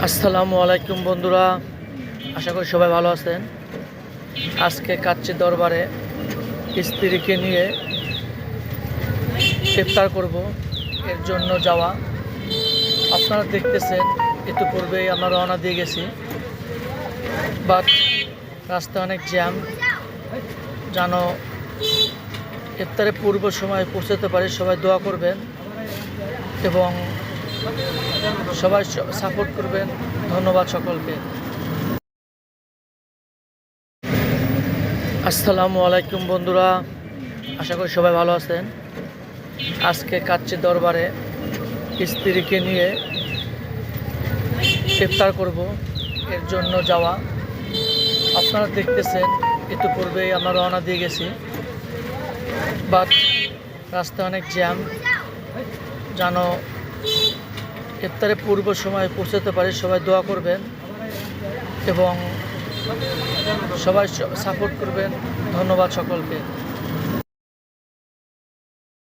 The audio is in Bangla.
আসসালামু আলাইকুম বন্ধুরা, আশা করি সবাই ভালো আছেন। আজকে কাচ্চি দরবারে স্ত্রীকে নিয়ে ইফতার করব, এর জন্য যাওয়া। আপনারা দেখতেছেন ইতিপূর্বেই আমরা রওনা দিয়ে গেছি, বাট রাস্তায় অনেক জ্যাম। যেন ইফতারের পূর্ব সময় পৌঁছাতে পারি, সবাই দোয়া করবেন এবং সবাই সাপোর্ট করবেন। ধন্যবাদ সকলকে। আসসালামু আলাইকুম বন্ধুরা, আশা করি সবাই ভালো আছেন। আজকে কাচ্চি দরবারে স্ত্রীকে নিয়ে ইফতার করব, এর জন্য যাওয়া। আপনারা দেখতেছেন ইতিপূর্বেই আমরা রওনা দিয়ে গেছি, বাট রাস্তায় অনেক জ্যাম। যেন ইফতারের পূর্ব সময় পৌঁছাতে পারি, সবাই দোয়া করবেন এবং সবাই সাপোর্ট করবেন। ধন্যবাদ সকলকে।